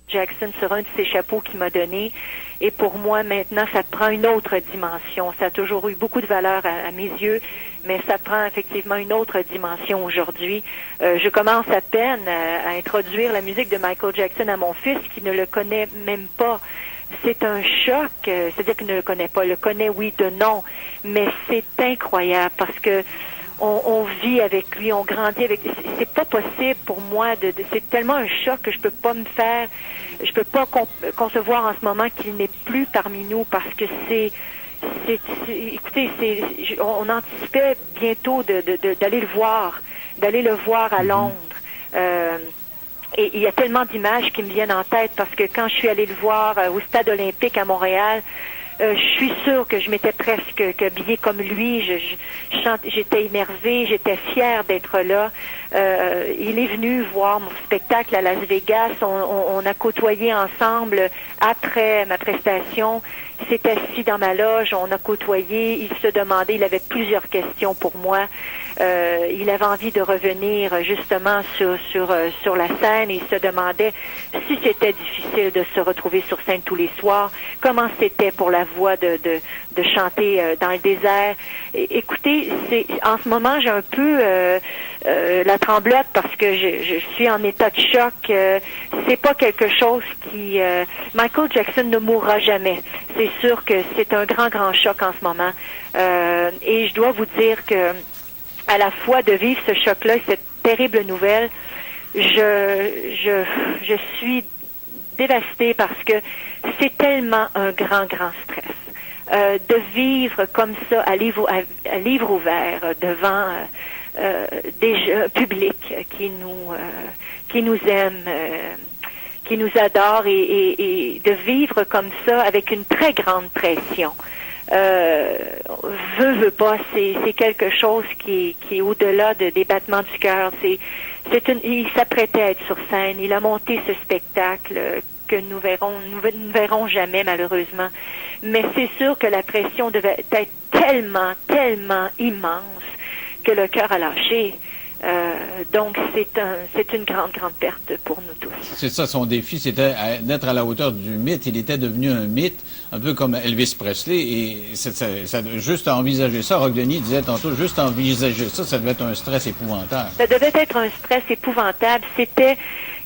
Jackson sur un de ses chapeaux qu'il m'a donné. Et pour moi, maintenant, ça prend une autre dimension. Ça a toujours eu beaucoup de valeur à mes yeux, mais ça prend effectivement une autre dimension aujourd'hui. Je commence à peine à introduire la musique de Michael Jackson à mon fils qui ne le connaît même pas. C'est un choc, c'est-à-dire qu'il ne le connaît pas. Le connaît, oui, de nom, mais c'est incroyable parce que on vit avec lui, on grandit avec. C'est pas possible pour moi c'est tellement un choc que je peux pas concevoir en ce moment qu'il n'est plus parmi nous parce que écoutez, on anticipait bientôt d'aller le voir à Londres. Et il y a tellement d'images qui me viennent en tête parce que quand je suis allée le voir au Stade olympique à Montréal, je suis sûre que je m'étais presque habillée comme lui. J'étais énervée, j'étais fière d'être là. Il est venu voir mon spectacle à Las Vegas. On a côtoyé ensemble après ma prestation. Il s'est assis dans ma loge, on a côtoyé. Il se demandait, il avait plusieurs questions pour moi. Il avait envie de revenir justement sur la scène et il se demandait si c'était difficile de se retrouver sur scène tous les soirs, comment c'était pour la voix de chanter dans le désert. Écoutez, en ce moment j'ai un peu la tremblote parce que je suis en état de choc. C'est pas quelque chose qui Michael Jackson ne mourra jamais. C'est sûr que c'est un grand choc en ce moment. Et je dois vous dire que à la fois de vivre ce choc-là, cette terrible nouvelle, je suis dévastée parce que c'est tellement un grand stress. De vivre comme ça à livre ouvert devant un public qui nous aime, qui nous adore et de vivre comme ça avec une très grande pression. Veut pas, c'est quelque chose qui est au-delà des battements du cœur. Il s'apprêtait à être sur scène. Il a monté ce spectacle que nous ne verrons jamais malheureusement. Mais c'est sûr que la pression devait être tellement immense que le cœur a lâché. Donc c'est une grande perte pour nous tous. C'est ça, son défi, c'était d'être à la hauteur du mythe. Il était devenu un mythe, un peu comme Elvis Presley, et juste à envisager ça, Roch Denis disait tantôt, juste à envisager ça, ça devait être un stress épouvantable. Ça devait être un stress épouvantable.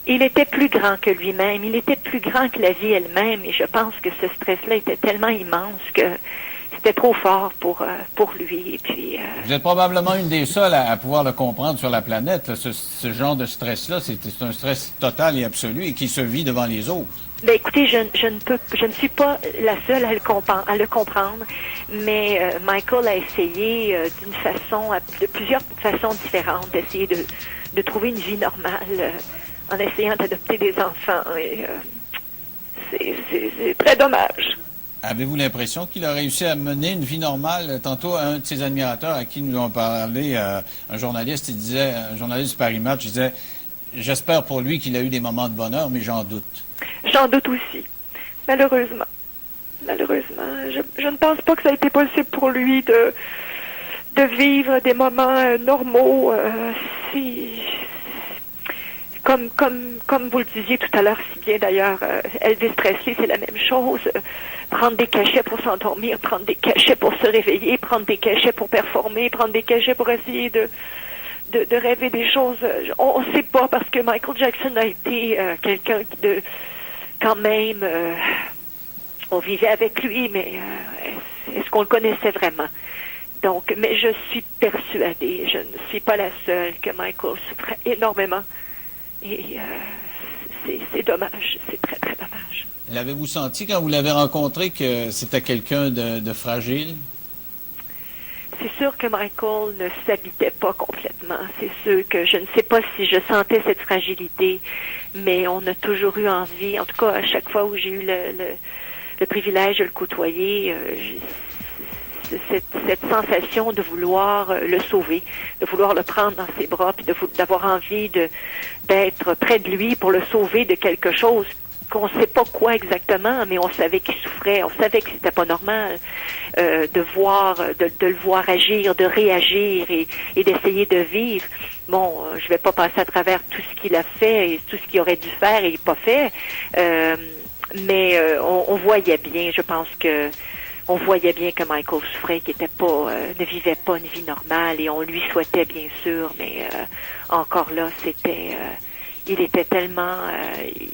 Il était plus grand que lui-même, il était plus grand que la vie elle-même, et je pense que ce stress-là était tellement immense que c'était trop fort pour lui. Et puis, Vous êtes probablement une des seules à pouvoir le comprendre sur la planète. Là, ce genre de stress-là, c'est un stress total et absolu et qui se vit devant les autres. Ben écoutez, je ne suis pas la seule à le comprendre, mais Michael a essayé de plusieurs façons différentes, d'essayer de trouver une vie normale en essayant d'adopter des enfants. Et c'est très dommage. Avez-vous l'impression qu'il a réussi à mener une vie normale? Tantôt, un de ses admirateurs à qui nous ont parlé, un journaliste du Paris Match, disait « J'espère pour lui qu'il a eu des moments de bonheur, mais j'en doute. » J'en doute aussi, malheureusement. Je ne pense pas que ça a été possible pour lui de vivre des moments normaux. Comme vous le disiez tout à l'heure si bien d'ailleurs, Elvis Presley, c'est la même chose. Prendre des cachets pour s'endormir, prendre des cachets pour se réveiller, prendre des cachets pour performer, prendre des cachets pour essayer de rêver des choses. On ne sait pas parce que Michael Jackson a été quelqu'un quand même, on vivait avec lui, mais est-ce qu'on le connaissait vraiment? Donc, mais je suis persuadée, je ne suis pas la seule, que Michael souffrait énormément. Et c'est dommage, c'est très dommage. L'avez-vous senti quand vous l'avez rencontré que c'était quelqu'un de fragile? C'est sûr que Michael ne s'habitait pas complètement. C'est sûr que je ne sais pas si je sentais cette fragilité, mais on a toujours eu envie, en tout cas à chaque fois où j'ai eu le privilège de le côtoyer, cette sensation de vouloir le sauver, de vouloir le prendre dans ses bras, puis d'avoir envie d'être près de lui pour le sauver de quelque chose qu'on sait pas quoi exactement, mais on savait qu'il souffrait, on savait que c'était pas normal de le voir agir, de réagir et d'essayer de vivre. Bon, je vais pas passer à travers tout ce qu'il a fait et tout ce qu'il aurait dû faire et pas fait, mais on voyait bien, je pense que on voyait bien que Michael souffrait, qu'il ne vivait pas une vie normale, et on lui souhaitait bien sûr, mais encore là, il était tellement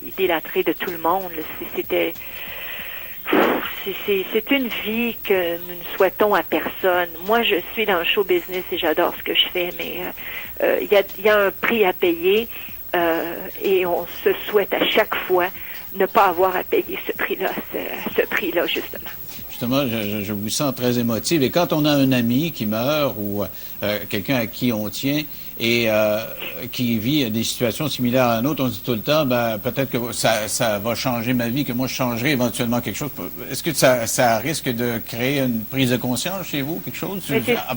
idolâtré de tout le monde. C'est une vie que nous ne souhaitons à personne. Moi, je suis dans le show business et j'adore ce que je fais, mais il y a un prix à payer et on se souhaite à chaque fois ne pas avoir à payer ce prix-là, justement. Justement, je vous sens très émotive. Et quand on a un ami qui meurt ou quelqu'un à qui on tient et qui vit des situations similaires à la nôtre, on dit tout le temps, peut-être que ça va changer ma vie, que moi je changerai éventuellement quelque chose. Est-ce que ça risque de créer une prise de conscience chez vous, quelque chose,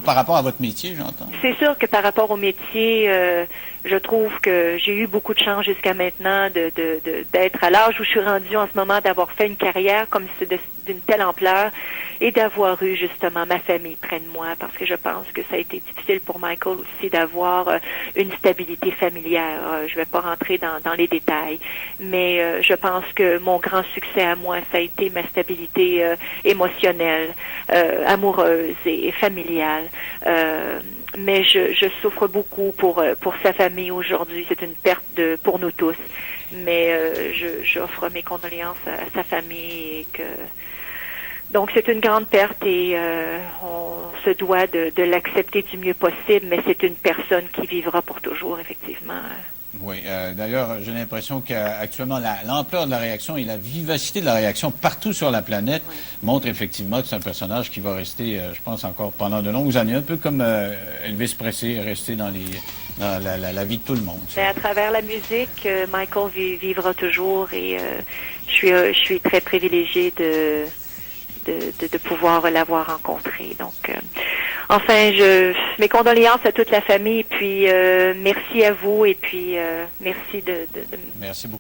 par rapport à votre métier, j'entends? C'est sûr que par rapport au métier, je trouve que j'ai eu beaucoup de chance jusqu'à maintenant d'être à l'âge où je suis rendue en ce moment, d'avoir fait une carrière comme d'une telle ampleur et d'avoir eu justement ma famille près de moi, parce que je pense que ça a été difficile pour Michael aussi d'avoir une stabilité familière. Je vais pas rentrer dans les détails, mais je pense que mon grand succès à moi, ça a été ma stabilité émotionnelle, amoureuse et familiale. Mais je souffre beaucoup pour sa famille aujourd'hui. C'est une perte pour nous tous. Mais j'offre mes condoléances à sa famille et que donc c'est une grande perte et on se doit de l'accepter du mieux possible, mais c'est une personne qui vivra pour toujours, effectivement. Oui, d'ailleurs, j'ai l'impression qu'actuellement, l'ampleur de la réaction et la vivacité de la réaction partout sur la planète montre effectivement que c'est un personnage qui va rester, je pense, encore pendant de longues années, un peu comme Elvis Presley est resté dans la vie de tout le monde. Mais à travers la musique, Michael vivra toujours et je suis très privilégiée de pouvoir l'avoir rencontré. Donc, enfin, mes condoléances à toute la famille, puis merci à vous, et puis merci de... Merci beaucoup.